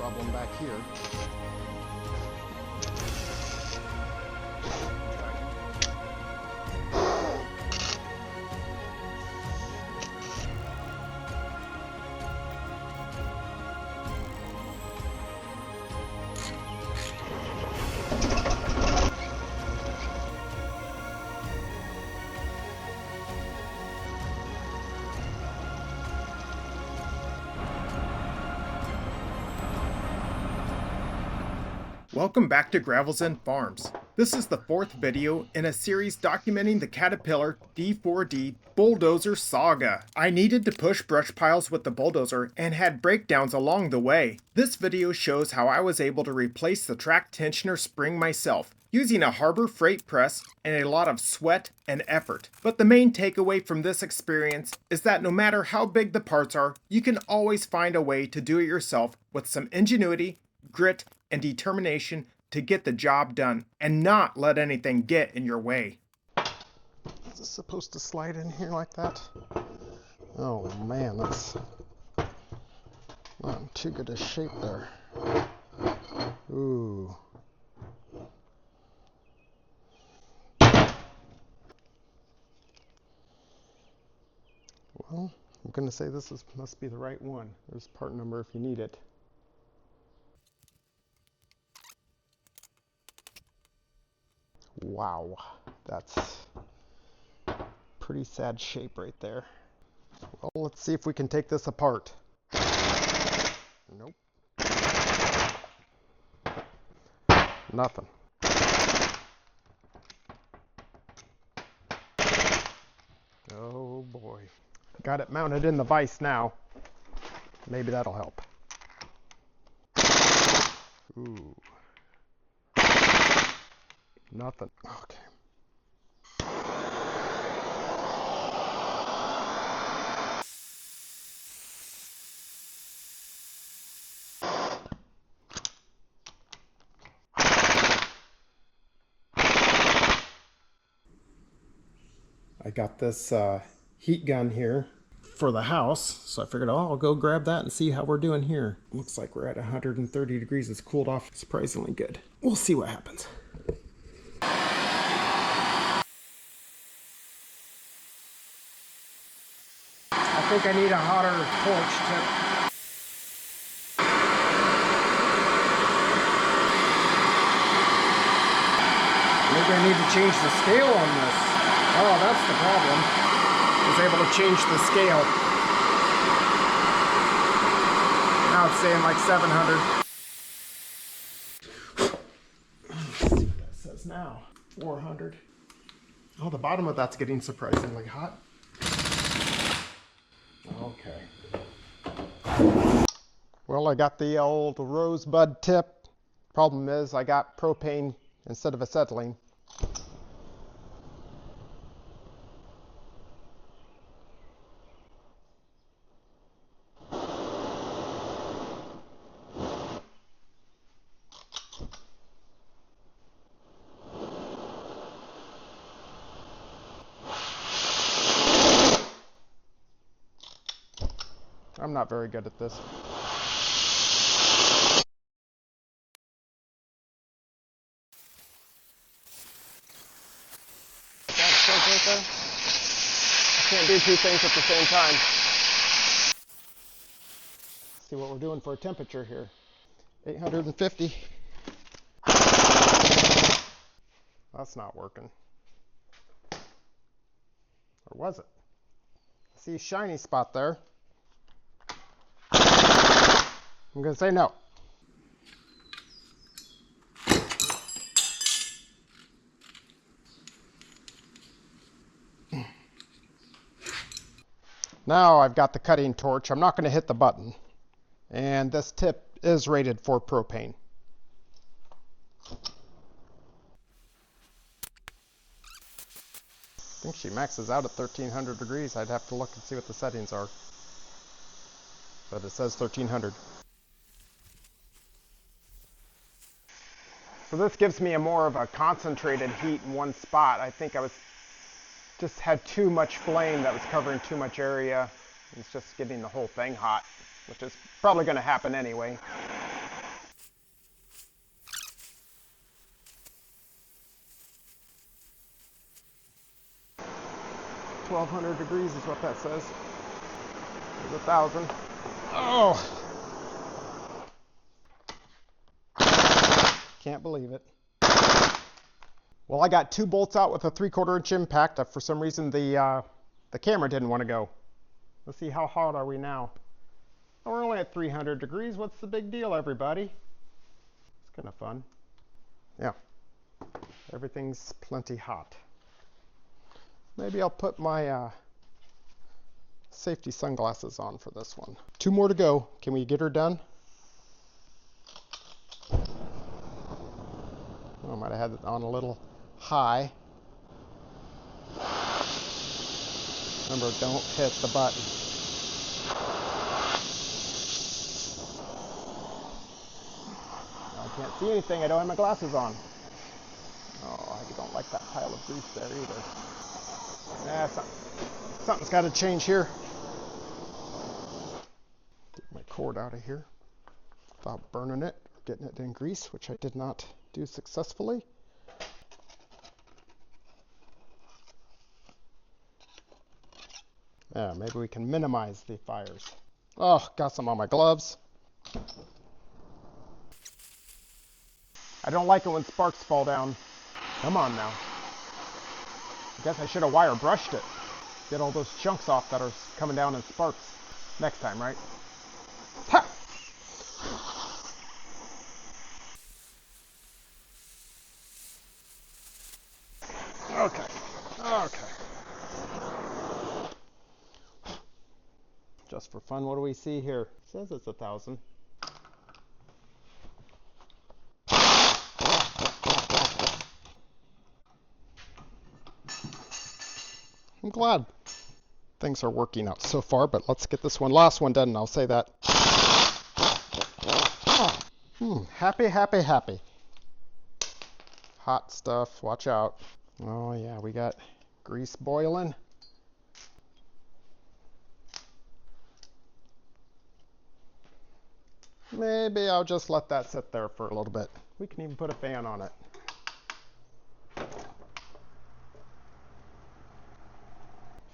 problem back here. Welcome back to Gravelsendfarms. This is the fourth video in a series documenting the Caterpillar D4D Bulldozer saga. I needed to push brush piles with the bulldozer and had breakdowns along the way. This video shows how I was able to replace the track tensioner spring myself, using a Harbor Freight press and a lot of sweat and effort. But the main takeaway from this experience is that no matter how big the parts are, you can always find a way to do it yourself with some ingenuity, grit, and determination to get the job done and not let anything get in your way. Is this supposed to slide in here like that? Oh man, that's not in too good a shape there. Ooh. Well, I'm gonna say must be the right one. There's part number if you need it. Wow, that's pretty sad shape right there. Well, let's see if we can take this apart. Nope. Nothing. Oh boy. Got it mounted in the vise now. Maybe that'll help. Ooh. Nothing. Okay. I got this heat gun here for the house, so I figured, oh, I'll go grab that and see how we're doing here. Looks like we're at 130 degrees. It's cooled off surprisingly good. We'll see what happens. I think I need a hotter torch tip. Maybe I need to change the scale on this. Oh, that's the problem. I was able to change the scale. Now it's saying like 700. Let's see what that says now. 400. Oh, the bottom of that's getting surprisingly hot. Okay. Well, I got the old rosebud tip. Problem is, I got propane instead of acetylene. I'm not very good at this. Right there. I can't do two things at the same time. Let's see what we're doing for a temperature here. 850. That's not working. Or was it? I see a shiny spot there. I'm going to say no. Now I've got the cutting torch. I'm not going to hit the button. And this tip is rated for propane. I think she maxes out at 1300 degrees. I'd have to look and see what the settings are. But it says 1300. So this gives me a more of a concentrated heat in one spot. I think I just had too much flame that was covering too much area. It's just getting the whole thing hot, which is probably going to happen anyway. 1200 degrees is what that says. There's 1000. Oh! Can't believe it. Well, I got 2 bolts out with a 3/4 inch impact. For some reason, the camera didn't want to go. Let's see, how hot are we now? Oh, we're only at 300 degrees. What's the big deal, everybody? It's kind of fun. Yeah, everything's plenty hot. Maybe I'll put my safety sunglasses on for this one. 2 more to go. Can we get her done? Oh, I might have had it on a little high. Remember, don't hit the button. I can't see anything. I don't have my glasses on. Oh, I don't like that pile of grease there either. Something's got to change here. Get my cord out of here without burning it, getting it in grease, which I did not do successfully. Yeah, maybe we can minimize the fires. Oh, got some on my gloves. I don't like it when sparks fall down. Come on now. I guess I should have wire brushed it. Get all those chunks off that are coming down in sparks next time, right? Ha! Okay. Just for fun, what do we see here? It says it's 1000. I'm glad things are working out so far, but let's get this last one done, and I'll say that. Happy. Hot stuff, watch out. Oh yeah, we got grease boiling. Maybe I'll just let that sit there for a little bit. We can even put a fan on it.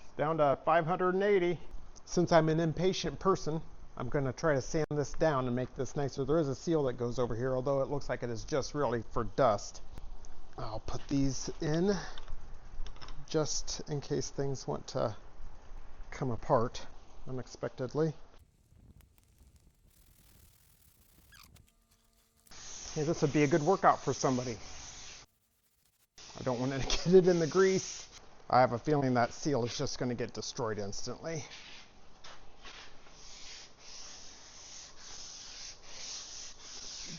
It's down to 580. Since I'm an impatient person, I'm going to try to sand this down and make this nicer. There is a seal that goes over here, although it looks like it is just really for dust. I'll put these in just in case things want to come apart unexpectedly. Hey, this would be a good workout for somebody. I don't want to get it in the grease. I have a feeling that seal is just going to get destroyed instantly.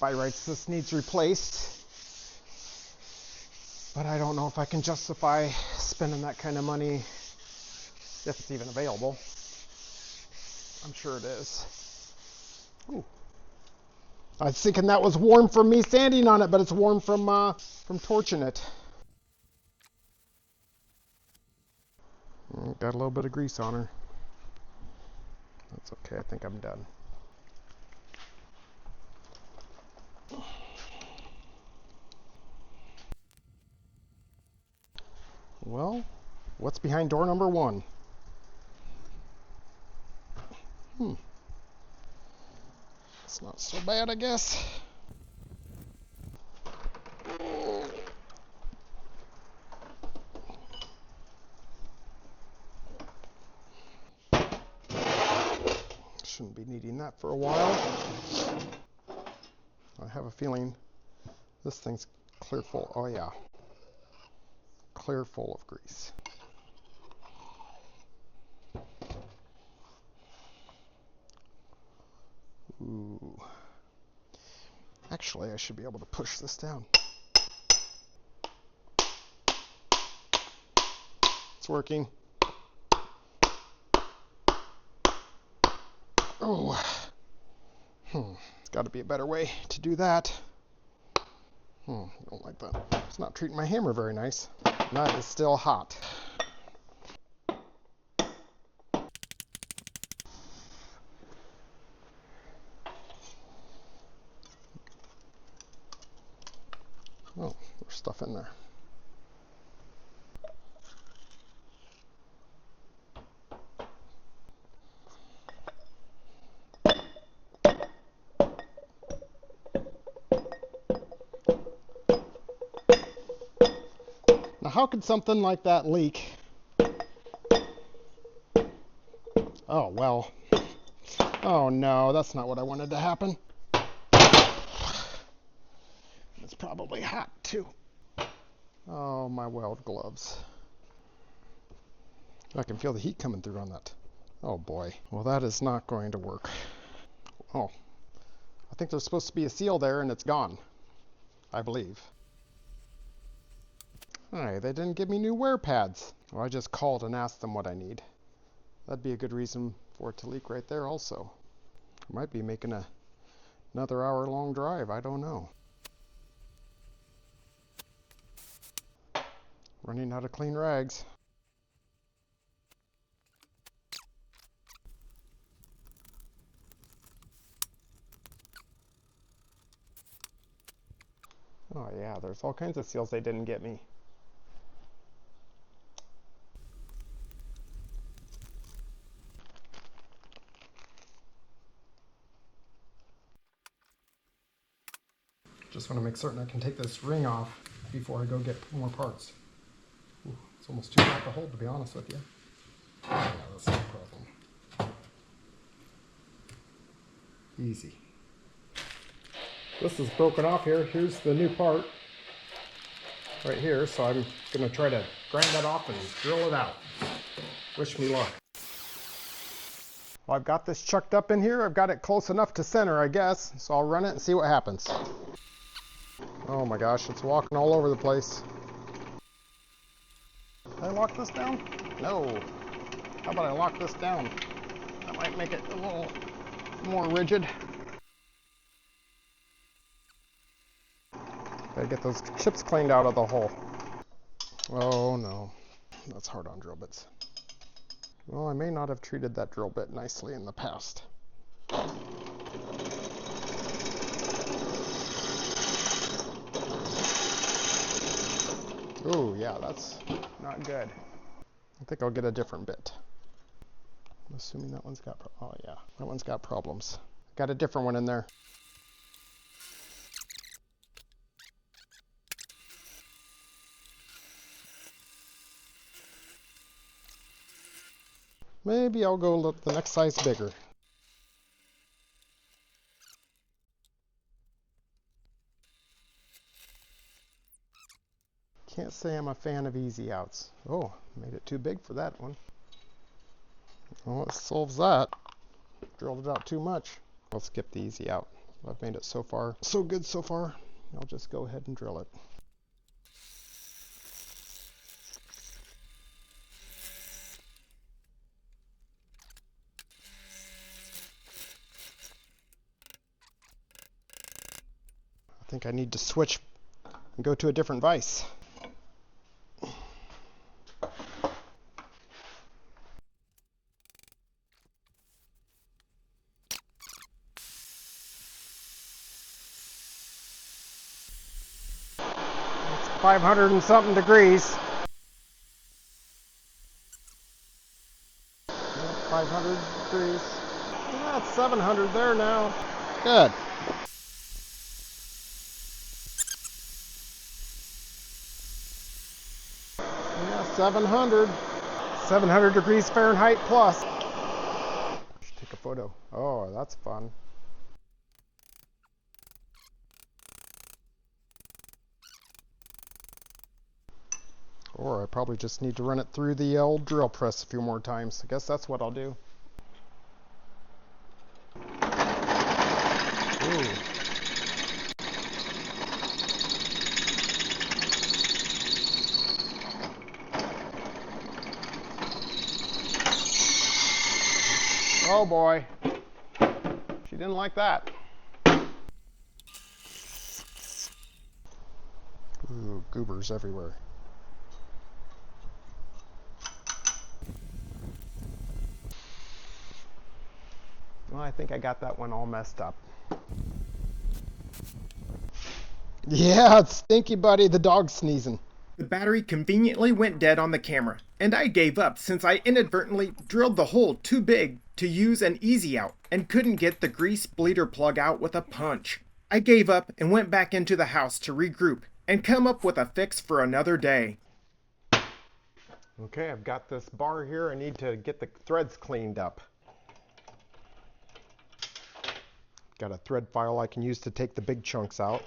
By rights, this needs replaced. But I don't know if I can justify spending that kind of money if it's even available. I'm sure it is. Ooh. I was thinking that was warm from me standing on it, but it's warm from torching it. Got a little bit of grease on her. That's okay, I think I'm done. Well, what's behind door number 1? It's not so bad, I guess. Shouldn't be needing that for a while. I have a feeling this thing's clear full. Oh yeah, clear full of grease. Ooh. Actually, I should be able to push this down. It's working. Oh. There's got to be a better way to do that. I don't like that. It's not treating my hammer very nice. That is still hot. Oh, there's stuff in there. Now, how could something like that leak? Oh, well. Oh, no, that's not what I wanted to happen. It's probably hot, too. Oh, my weld gloves. I can feel the heat coming through on that. Oh, boy. Well, that is not going to work. Oh, I think there's supposed to be a seal there, and it's gone. I believe. Hey, they didn't give me new wear pads. Well, I just called and asked them what I need. That'd be a good reason for it to leak right there also. I might be making another hour-long drive. I don't know. Running out of clean rags. Oh yeah, there's all kinds of seals they didn't get me. Just want to make certain I can take this ring off before I go get more parts. Ooh, it's almost too hot to hold, to be honest with you. Yeah, that's no problem. Easy. This is broken off here. Here's the new part right here. So I'm going to try to grind that off and drill it out. Wish me luck. Well, I've got this chucked up in here. I've got it close enough to center, I guess. So I'll run it and see what happens. Oh my gosh, it's walking all over the place. Did I lock this down? No. How about I lock this down? That might make it a little more rigid. Gotta get those chips cleaned out of the hole. Oh no, that's hard on drill bits. Well, I may not have treated that drill bit nicely in the past. Oh yeah, that's not good. I think I'll get a different bit. I'm assuming that one's got, oh yeah, that one's got problems. Got a different one in there. Maybe I'll go look the next size bigger. Can't say I'm a fan of easy outs. Oh, made it too big for that one. Well, it solves that. Drilled it out too much. I'll skip the easy out. I've made it so far, so good so far. I'll just go ahead and drill it. I think I need to switch and go to a different vise. It's 500 and something degrees. 500 degrees. That's 700 there now. Good. Yeah, 700 degrees Fahrenheit plus. Should take a photo. Oh, that's fun. Or I probably just need to run it through the old drill press a few more times. I guess that's what I'll do. Ooh. Oh boy. She didn't like that. Ooh, goobers everywhere. Well, I think I got that one all messed up. Yeah, it's Stinky Buddy, the dog sneezing. The battery conveniently went dead on the camera, and I gave up since I inadvertently drilled the hole too big to use an easy out and couldn't get the grease bleeder plug out with a punch. I gave up and went back into the house to regroup and come up with a fix for another day. Okay, I've got this bar here. I need to get the threads cleaned up. Got a thread file I can use to take the big chunks out.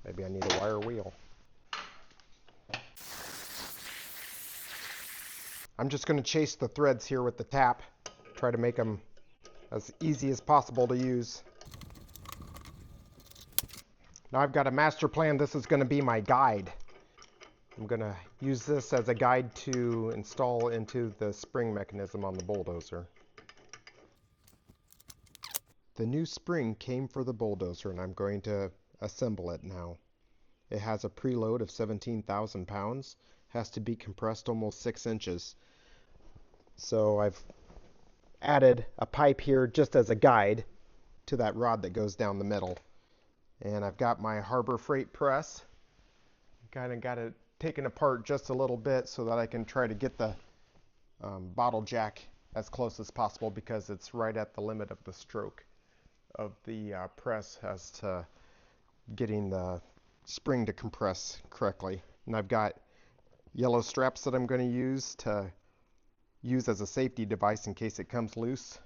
Maybe I need a wire wheel. I'm just going to chase the threads here with the tap. Try to make them as easy as possible to use. Now I've got a master plan. This is going to be my guide. I'm going to use this as a guide to install into the spring mechanism on the bulldozer. The new spring came for the bulldozer, and I'm going to assemble it now. It has a preload of 17,000 pounds, has to be compressed almost 6 inches. So I've added a pipe here just as a guide to that rod that goes down the middle. And I've got my Harbor Freight press. Kind of got it taken apart just a little bit so that I can try to get the bottle jack as close as possible, because it's right at the limit of the stroke of the press as to getting the spring to compress correctly. And I've got yellow straps that I'm going to use as a safety device in case it comes loose.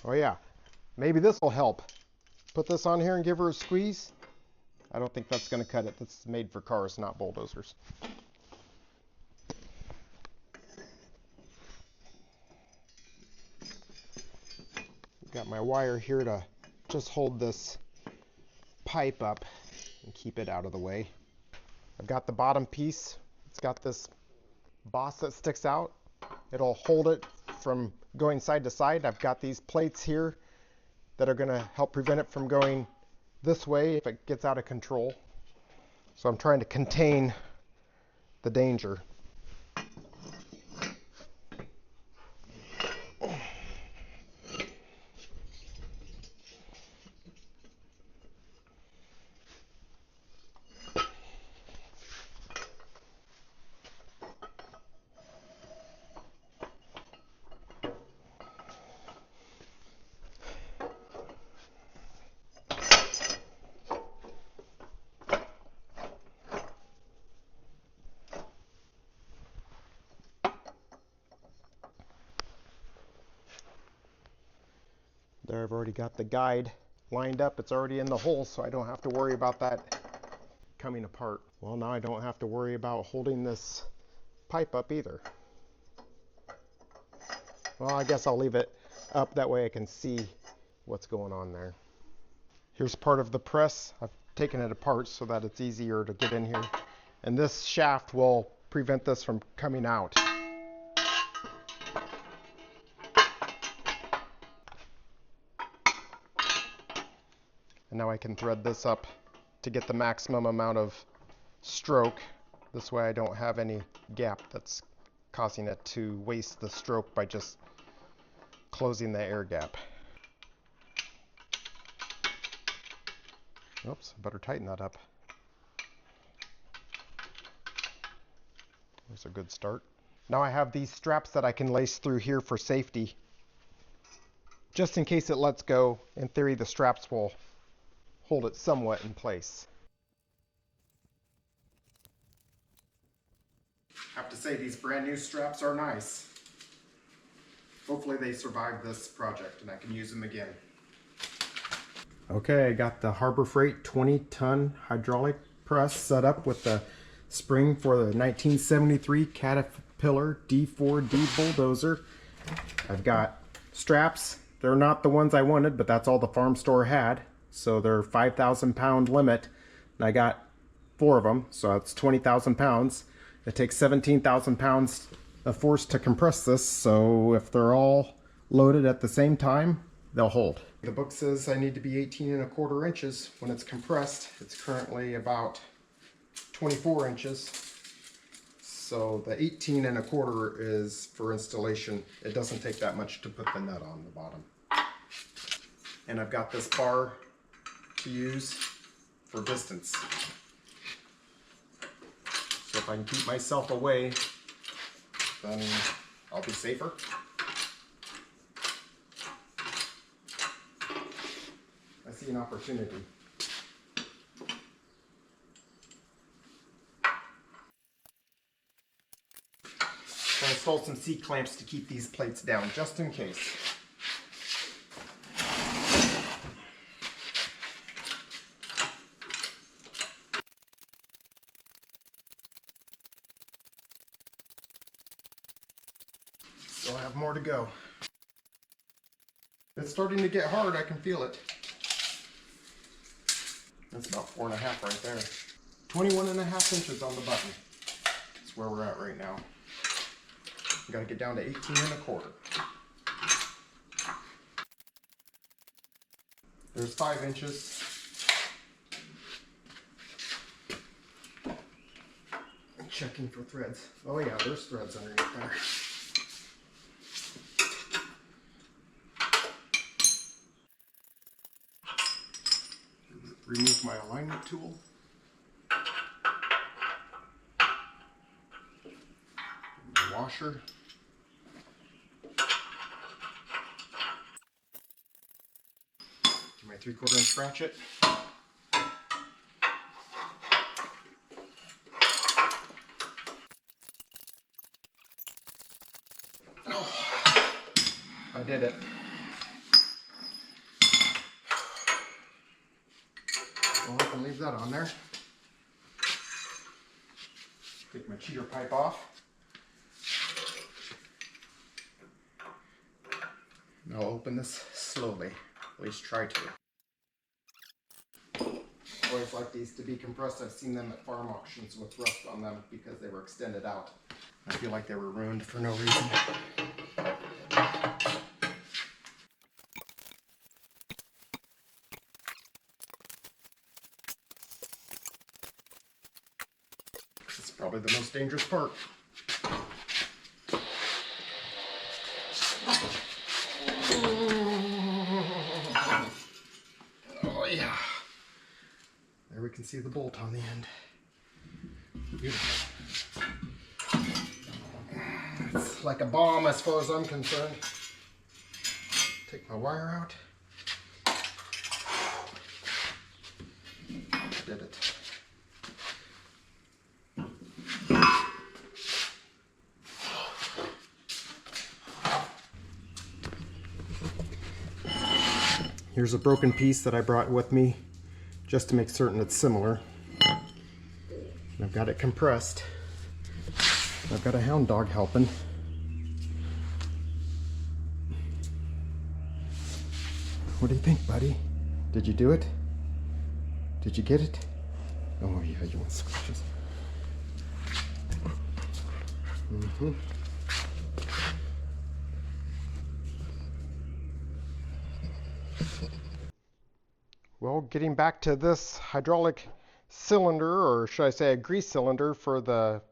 Oh yeah, maybe this will help. Put this on here and give her a squeeze. I don't think that's going to cut it. That's made for cars, not bulldozers. Got my wire here to just hold this pipe up and keep it out of the way. I've got the bottom piece. It's got this boss that sticks out. It'll hold it from going side to side. I've got these plates here that are going to help prevent it from going this way if it gets out of control. So I'm trying to contain the danger. There, I've already got the guide lined up. It's already in the hole, so I don't have to worry about that coming apart. Well, now I don't have to worry about holding this pipe up either. Well, I guess I'll leave it up, that way I can see what's going on there. Here's part of the press. I've taken it apart so that it's easier to get in here. And this shaft will prevent this from coming out. And now I can thread this up to get the maximum amount of stroke. This way I don't have any gap that's causing it to waste the stroke by just closing the air gap. Oops, better tighten that up. There's a good start. Now I have these straps that I can lace through here for safety. Just in case it lets go, in theory the straps will hold it somewhat in place. I have to say, these brand new straps are nice. Hopefully they survive this project and I can use them again. Okay, I got the Harbor Freight 20-ton hydraulic press set up with the spring for the 1973 Caterpillar D4D bulldozer. I've got straps. They're not the ones I wanted, but that's all the farm store had. So they're 5,000 pound limit. And I got 4 of them, so that's 20,000 pounds. It takes 17,000 pounds of force to compress this, so if they're all loaded at the same time, they'll hold. The book says I need to be 18¼ inches when it's compressed. It's currently about 24 inches. So the 18¼ is for installation. It doesn't take that much to put the nut on the bottom. And I've got this bar to use for distance. So if I can keep myself away, then I'll be safer. I see an opportunity. I installed some C-clamps to keep these plates down, just in case. Still have more to go. It's starting to get hard, I can feel it. That's about 4.5 right there. 21.5 inches on the button. That's where we're at right now. We gotta get down to 18.25. There's 5 inches. I'm checking for threads. Oh yeah, there's threads underneath there. Remove my alignment tool. The washer. My 3/4 inch ratchet. Oh, I did it. Well, I can leave that on there. Take my cheater pipe off. And I'll open this slowly, at least try to. Always like these to be compressed. I've seen them at farm auctions with rust on them because they were extended out. I feel like they were ruined for no reason. This is probably the most dangerous part. Oh yeah. There we can see the bolt on the end. Beautiful. It's like a bomb as far as I'm concerned. Take my wire out. Did it. Here's a broken piece that I brought with me just to make certain it's similar. And I've got it compressed. I've got a hound dog helping. What do you think, buddy? Did you do it? Did you get it? Oh yeah, you want squishes. Mm-hmm. Well, getting back to this hydraulic cylinder, or should I say a grease cylinder for the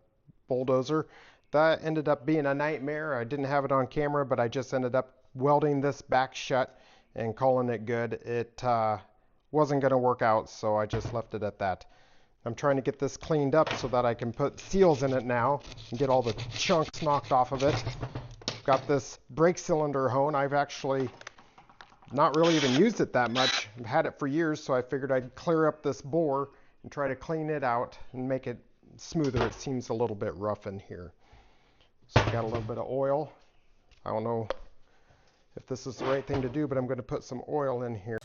Bulldozer, that ended up being a nightmare. I didn't have it on camera, but I just ended up welding this back shut and calling it good. It wasn't going to work out, so I just left it at that. I'm trying to get this cleaned up so that I can put seals in it now and get all the chunks knocked off of it. Got this brake cylinder hone. I've actually not really even used it that much. I've had it for years, so I figured I'd clear up this bore and try to clean it out and make it smoother. It seems a little bit rough in here. So I got a little bit of oil. I don't know if this is the right thing to do, but I'm going to put some oil in here.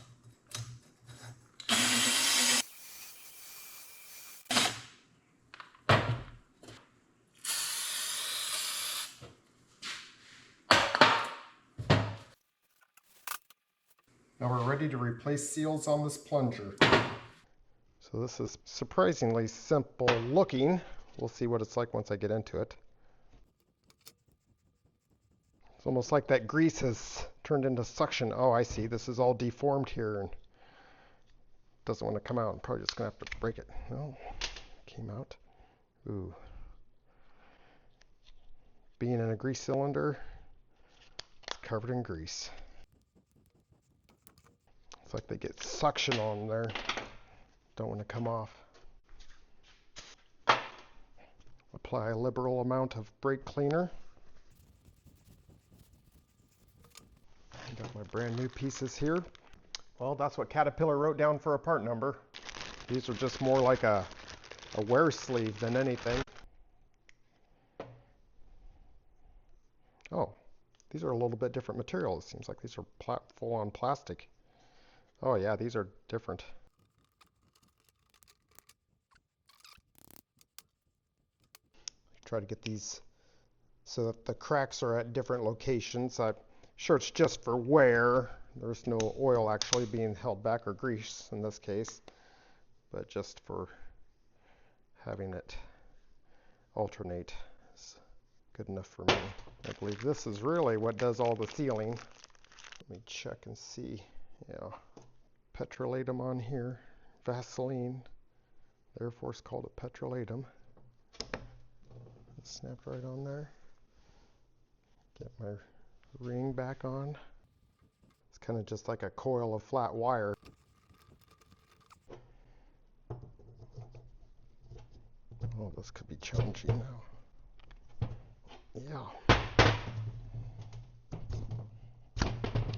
Now we're ready to replace seals on this plunger. So this is surprisingly simple looking. We'll see what it's like once I get into it. It's almost like that grease has turned into suction. Oh, I see. This is all deformed here and doesn't want to come out. I'm probably just going to have to break it. No, came out. Ooh. Being in a grease cylinder, it's covered in grease. Looks like they get suction on there. Don't want to come off. Apply a liberal amount of brake cleaner. Got my brand new pieces here. Well, that's what Caterpillar wrote down for a part number. These are just more like a wear sleeve than anything. Oh, these are a little bit different material. It seems like these are full-on plastic. Oh yeah, these are different. Try to get these so that the cracks are at different locations. I'm sure it's just for wear. There's no oil actually being held back, or grease in this case, but just for having it alternate is good enough for me. I believe this is really what does all the sealing. Let me check and see. Yeah, petrolatum on here, Vaseline, therefore it's called a petrolatum. Snapped right on there. Get my ring back on. It's kind of just like a coil of flat wire. Oh, this could be challenging now. Yeah.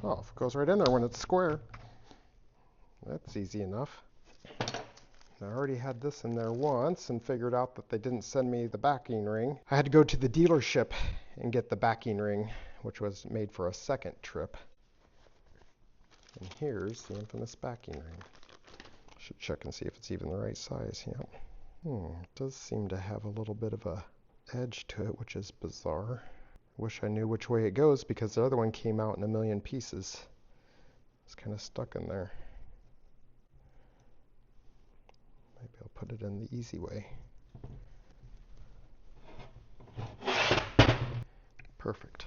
Oh, it goes right in there when it's square. That's easy enough. I already had this in there once and figured out that they didn't send me the backing ring. I had to go to the dealership and get the backing ring, which was made for a second trip. And here's the infamous backing ring. Should check and see if it's even the right size. Yeah. It does seem to have a little bit of a edge to it, which is bizarre. Wish I knew which way it goes because the other one came out in a million pieces. It's kind of stuck in there. Maybe I'll put it in the easy way. Perfect.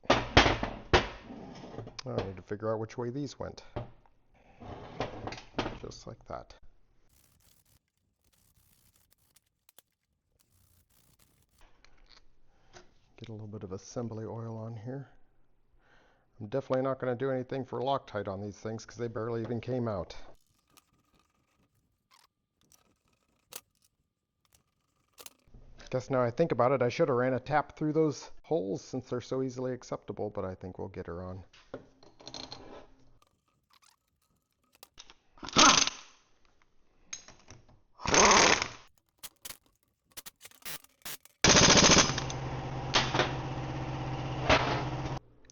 I need to figure out which way these went. Just like that. Get a little bit of assembly oil on here. I'm definitely not going to do anything for Loctite on these things because they barely even came out. Guess now I think about it, I should have ran a tap through those holes since they're so easily acceptable, but I think we'll get her on.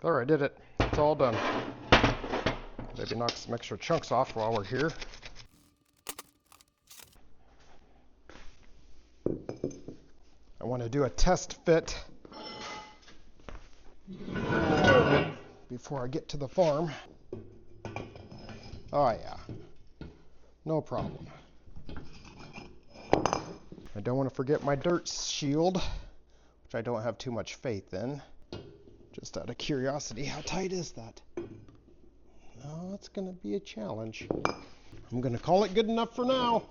There, I did it. It's all done. Maybe knock some extra chunks off while we're here. I want to do a test fit before I get to the farm. Oh yeah, no problem. I don't want to forget my dirt shield, which I don't have too much faith in. Just out of curiosity, how tight is that? No, it's going to be a challenge. I'm going to call it good enough for now.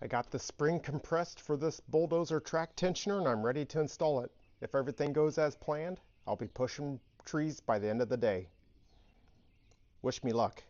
I got the spring compressed for this Bulldozer track tensioner and I'm ready to install it. If everything goes as planned, I'll be pushing trees by the end of the day. Wish me luck.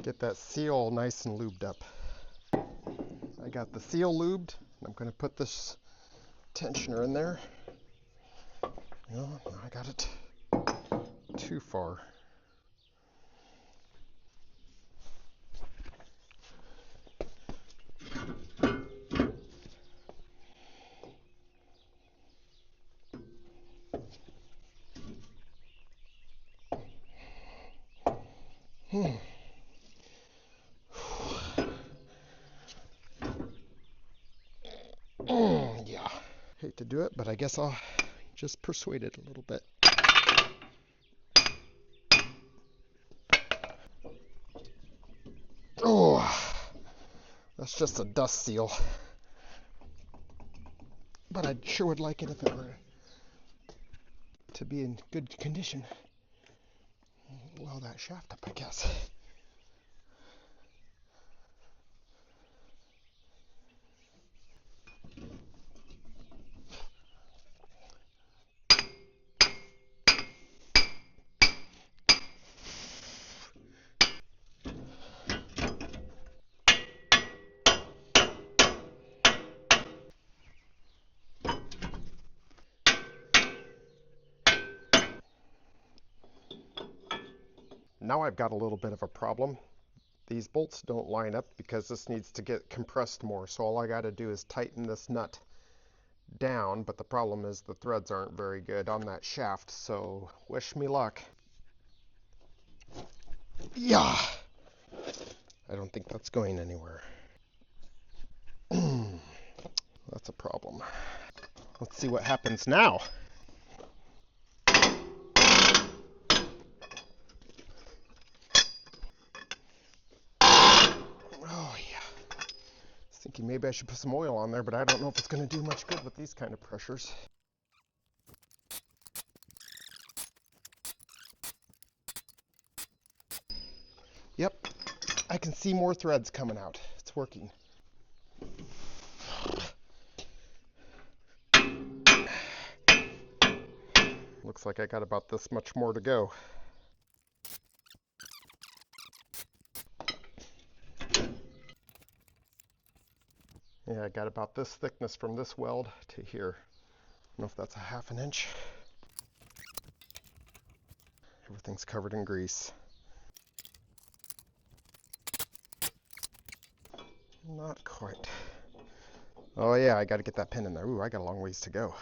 Get that seal nice and lubed up. I got the seal lubed. I'm going to put this tensioner in there. No, I got it too far. Yeah. Hate to do it, but I guess I'll just persuade it a little bit. Oh, that's just a dust seal. But I sure would like it if it were to be in good condition. Well, that shaft up, I guess. Now I've got a little bit of a problem. These bolts don't line up because this needs to get compressed more. So all I got to do is tighten this nut down, but the problem is the threads aren't very good on that shaft, so wish me luck. Yeah! I don't think that's going anywhere. That's a problem. Let's see what happens now. Oh yeah. I was thinking maybe I should put some oil on there, but I don't know if it's going to do much good with these kind of pressures. Yep, I can see more threads coming out. It's working. Looks like I got about this much more to go. Yeah, I got about this thickness from this weld to here. I don't know if that's a ½ inch. Everything's covered in grease. Not quite. Oh yeah, I got to get that pin in there. Ooh, I got a long ways to go.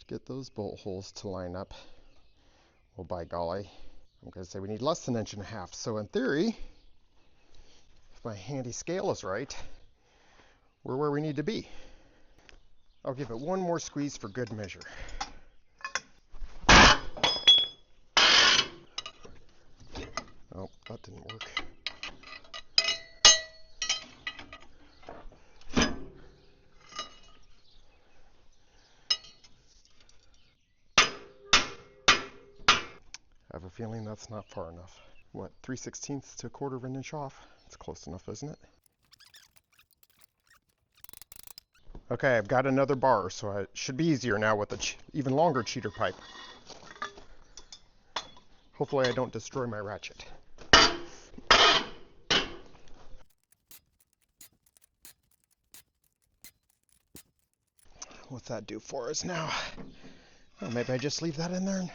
Get those bolt holes to line up. Well, by golly, I'm going to say we need less than 1.5 inches. So in theory, if my handy scale is right, we're where we need to be. I'll give it one more squeeze for good measure. Oh, that didn't work. I have a feeling that's not far enough. What, 3/16 to 1/4 of an inch off? It's close enough, isn't it? Okay, I've got another bar, so it should be easier now with an even longer cheater pipe. Hopefully I don't destroy my ratchet. What's that do for us now? Well, maybe I just leave that in there and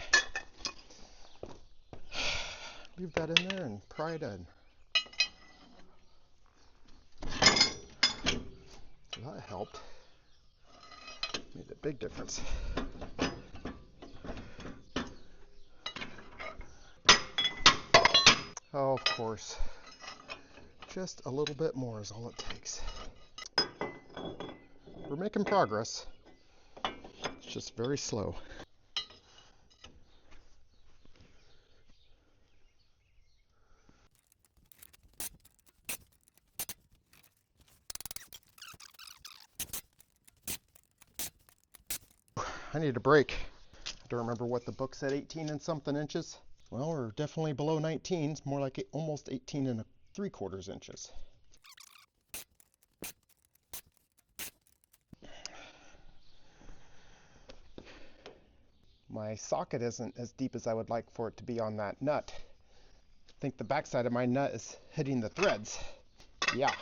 pry it in. That helped. Made a big difference. Oh, of course. Just a little bit more is all it takes. We're making progress. It's just very slow. I need a break. I don't remember what the book said, 18 and something inches. Well, we're definitely below 19. It's more like almost 18 and 3/4 inches. My socket isn't as deep as I would like for it to be on that nut. I think the backside of my nut is hitting the threads. Yeah.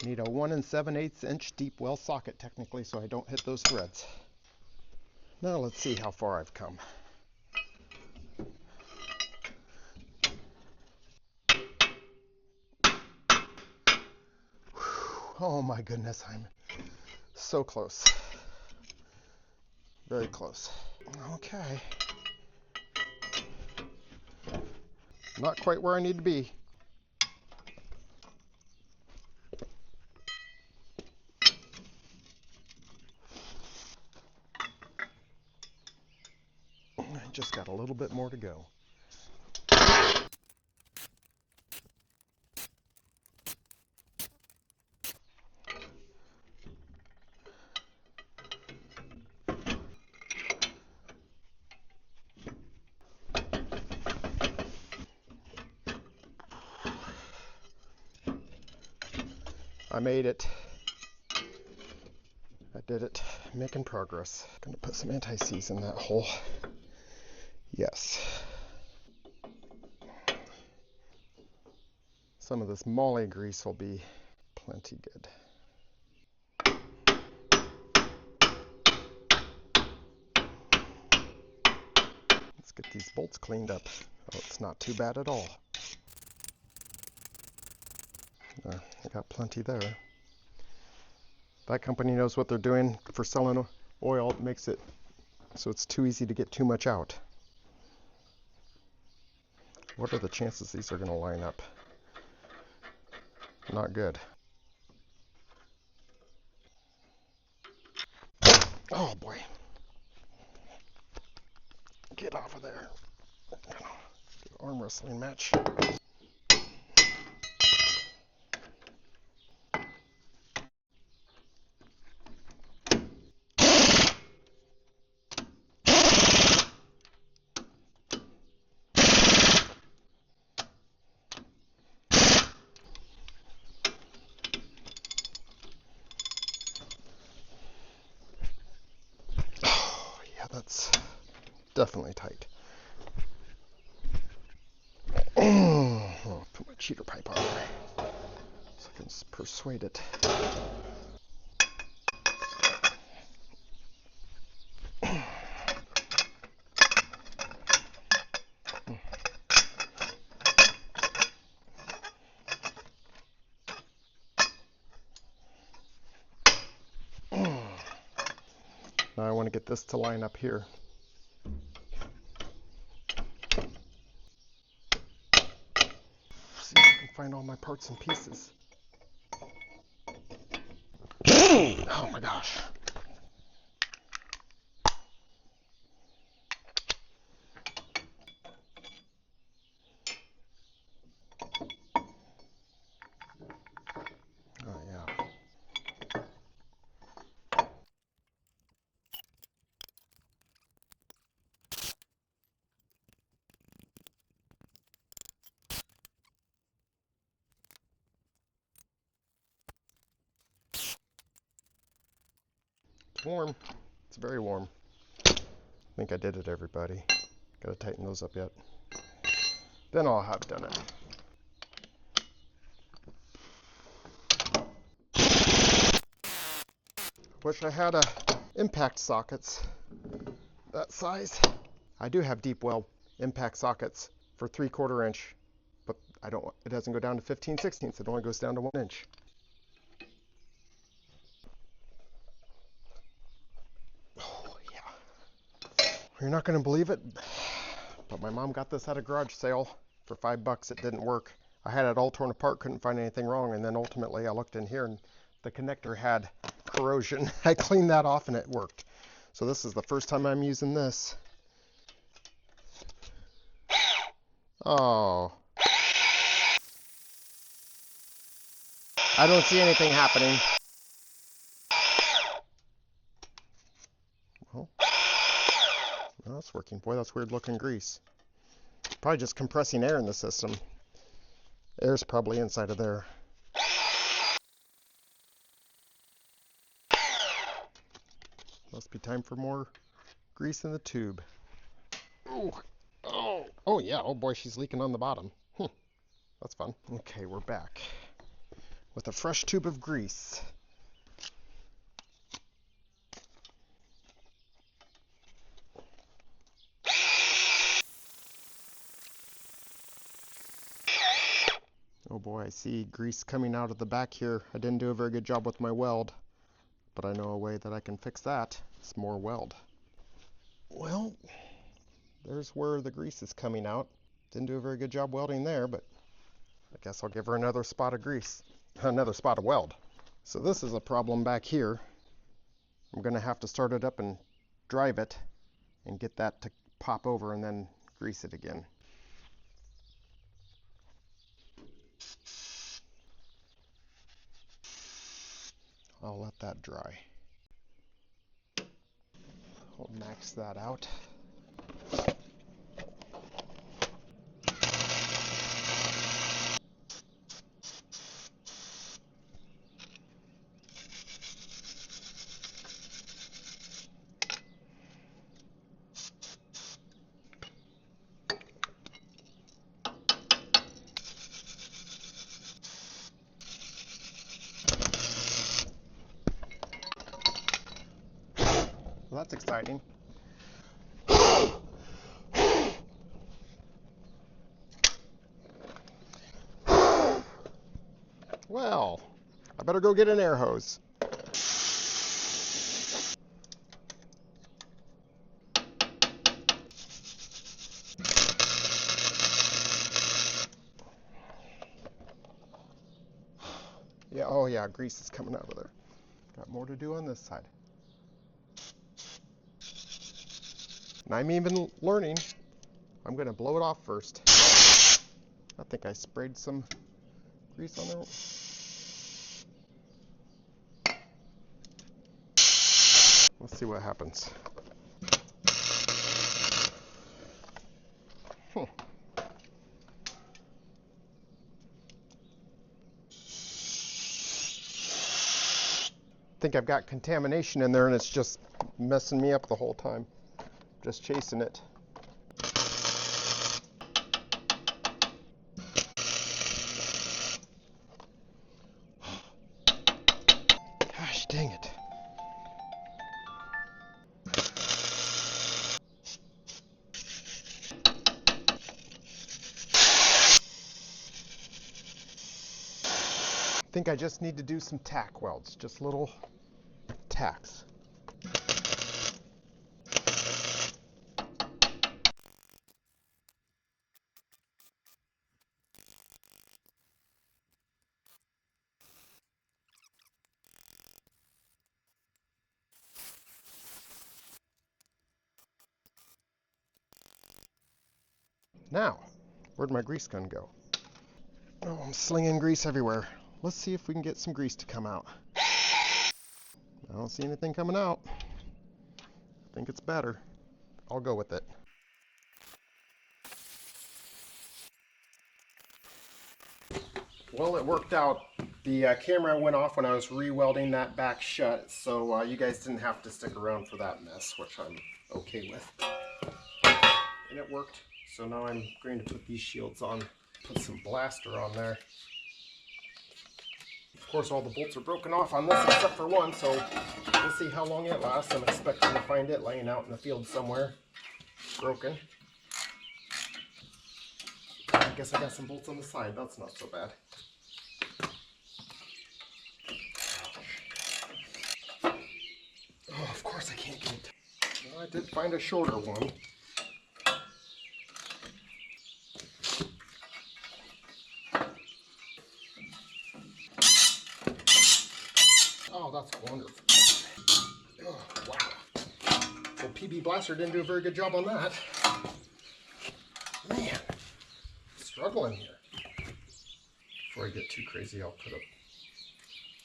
Need a 1 7/8 inch deep well socket technically so I don't hit those threads. Now let's see how far I've come. Oh my goodness, I'm so close. Very close. Okay. Not quite where I need to be. I just got a little bit more to go. I made it. I did it. Making progress. Gonna put some anti-seize in that hole. Yes. Some of this moly grease will be plenty good. Let's get these bolts cleaned up. Oh, it's not too bad at all. I got plenty there. That company knows what they're doing for selling oil. It makes it so it's too easy to get too much out. What are the chances these are going to line up? Not good. Oh boy. Get off of there. Arm wrestling match. That's definitely tight. Put my cheater pipe on there so I can persuade it. Now I want to get this to line up here. See if I can find all my parts and pieces. Oh my gosh. Oh yeah. It's warm. It's very warm. I think I did it, everybody. Gotta tighten those up yet. Then I'll have done it. Wish I had impact sockets that size. I do have deep well impact sockets for 3/4 inch, but it doesn't go down to 15/16. It only goes down to 1 inch. Oh yeah. You're not gonna believe it, but my mom got this at a garage sale for $5. It didn't work. I had it all torn apart, couldn't find anything wrong, and then ultimately I looked in here and the connector had corrosion. I cleaned that off and it worked. So this is the first time I'm using this. Oh. I don't see anything happening. Oh. Well, that's working. Boy, that's weird looking grease. Probably just compressing air in the system. Air's probably inside of there. Must be time for more grease in the tube. Oh yeah, oh boy, she's leaking on the bottom. That's fun. Okay, we're back with a fresh tube of grease. Oh boy, I see grease coming out of the back here. I didn't do a very good job with my weld, but I know a way that I can fix that. It's more weld. Well, there's where the grease is coming out. Didn't do a very good job welding there, but I guess I'll give her another spot of grease, another spot of weld. So this is a problem back here. I'm gonna have to start it up and drive it and get that to pop over and then grease it again. I'll let that dry. I'll max that out. Well, that's exciting. Well, I better go get an air hose. Yeah, oh yeah, grease is coming out of there. Got more to do on this side. And I'm even learning. I'm gonna blow it off first. I think I sprayed some grease on there. Let's see what happens. I think I've got contamination in there and it's just messing me up the whole time. Just chasing it. Gosh dang it. I think I just need to do some tack welds, just little tacks. Now, where'd my grease gun go? Oh, I'm slinging grease everywhere. Let's see if we can get some grease to come out. I don't see anything coming out. I think it's better. I'll go with it. Well, it worked out. The camera went off when I was re-welding that back shut, so you guys didn't have to stick around for that mess, which I'm okay with. And it worked. So now I'm going to put these shields on, put some blaster on there. Of course, all the bolts are broken off on this except for one, so we'll see how long it lasts. I'm expecting to find it laying out in the field somewhere, broken. I guess I got some bolts on the side. That's not so bad. Oh, of course I can't get it. Well, I did find a shorter one. Oh, that's wonderful. Oh, wow. Well, PB Blaster didn't do a very good job on that. Man, struggling here. Before I get too crazy, I'll put a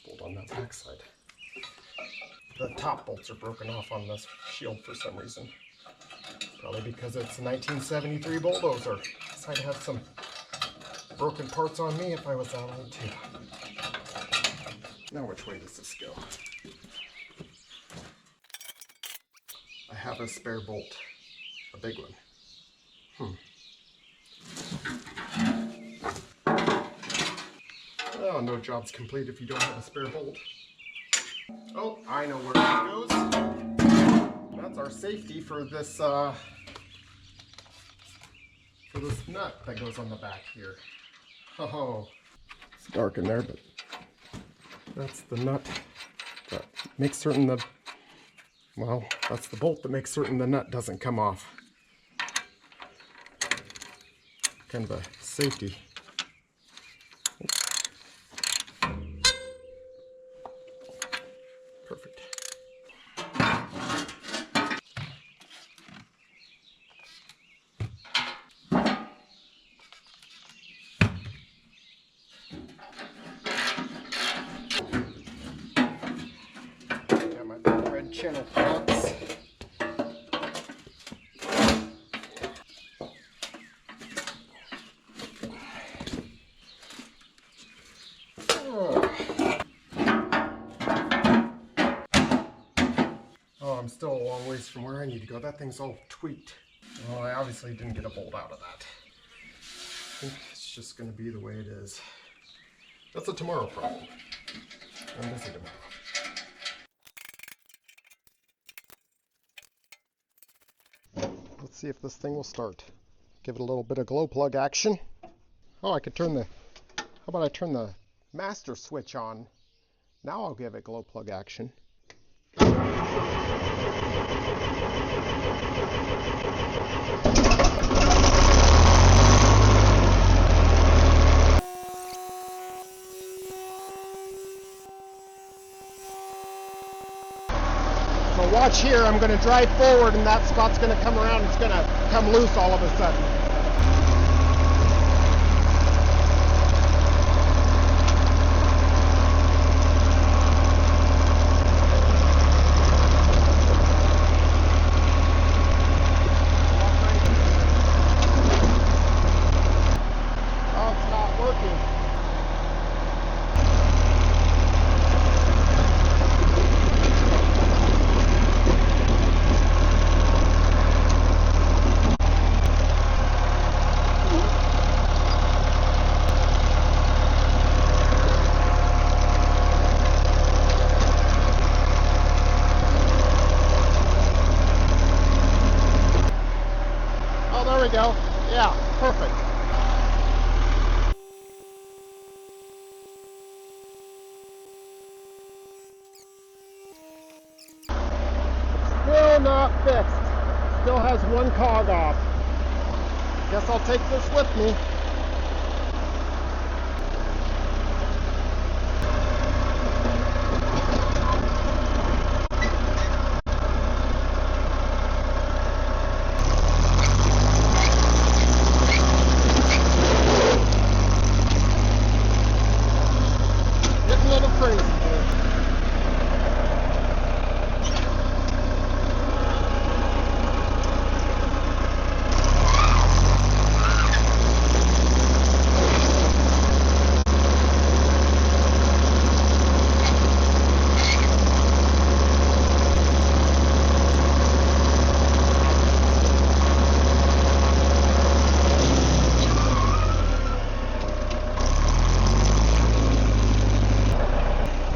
bolt on that back side. The top bolts are broken off on this shield for some reason. Probably because it's a 1973 Bulldozer. This side has some broken parts on me if I was out on it too. Now which way does this go? I have a spare bolt, a big one. Oh, no job's complete if you don't have a spare bolt. Oh, I know where it goes. That's our safety for this nut that goes on the back here. Oh, it's dark in there, but that's the nut that makes certain the, well, that's the bolt that makes certain the nut doesn't come off. Kind of a safety. Perfect. Got my big red channel box. Oh, I'm still a long ways from where I need to go. That thing's all tweaked. Well, I obviously didn't get a bolt out of that. I think it's just going to be the way it is. That's a tomorrow problem. I'm busy tomorrow. Let's see if this thing will start. Give it a little bit of glow plug action. Oh, I could turn the, how about I turn the master switch on? Now I'll give it glow plug action. So watch here, I'm going to drive forward and that spot's going to come around, it's going to come loose all of a sudden. There we go. Yeah, perfect. Still not fixed. Still has one cog off. Guess I'll take this with me.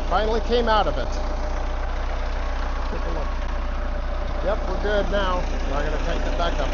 Finally came out of it. Take a look. Yep, we're good now. Now I'm going to tighten it back up.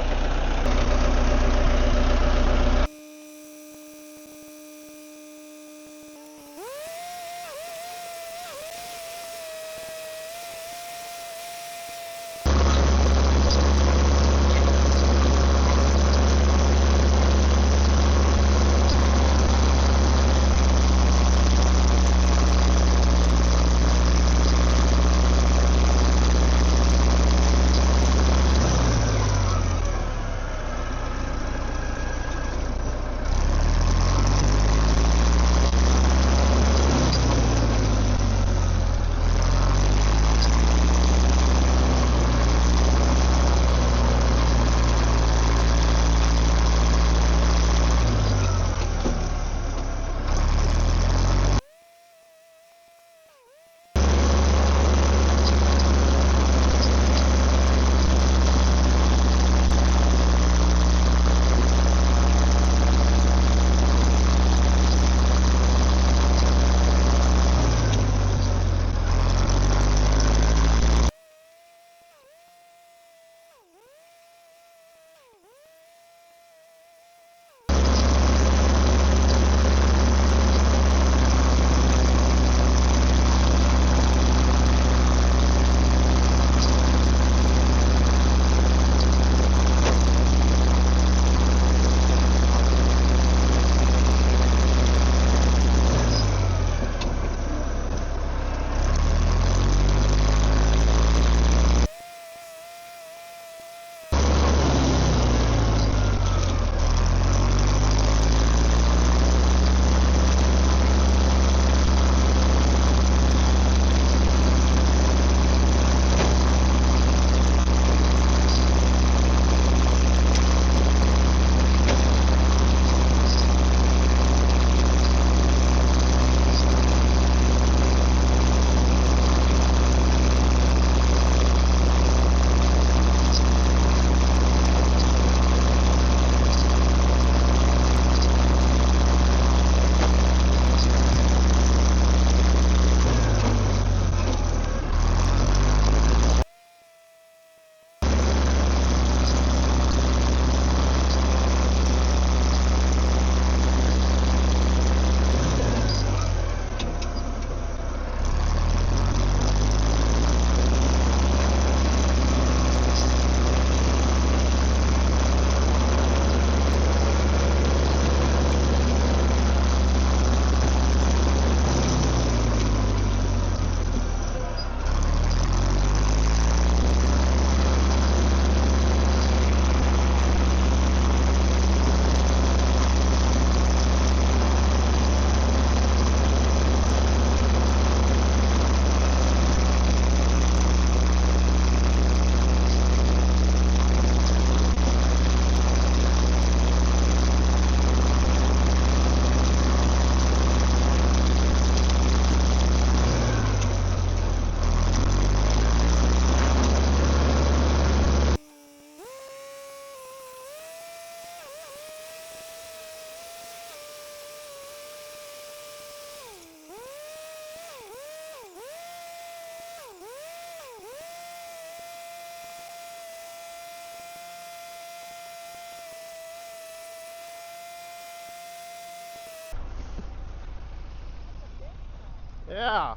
Yeah.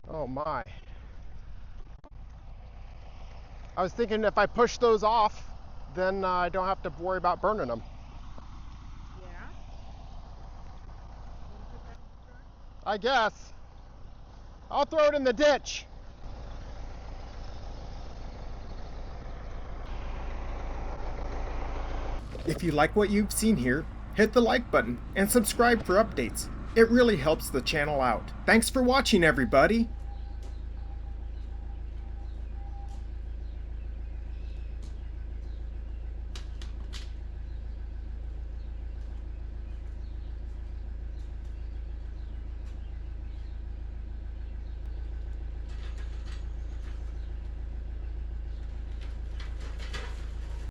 Oh my. I was thinking if I push those off, then I don't have to worry about burning them. Yeah. I guess. I'll throw it in the ditch. If you like what you've seen here, hit the like button and subscribe for updates. It really helps the channel out. Thanks for watching, everybody!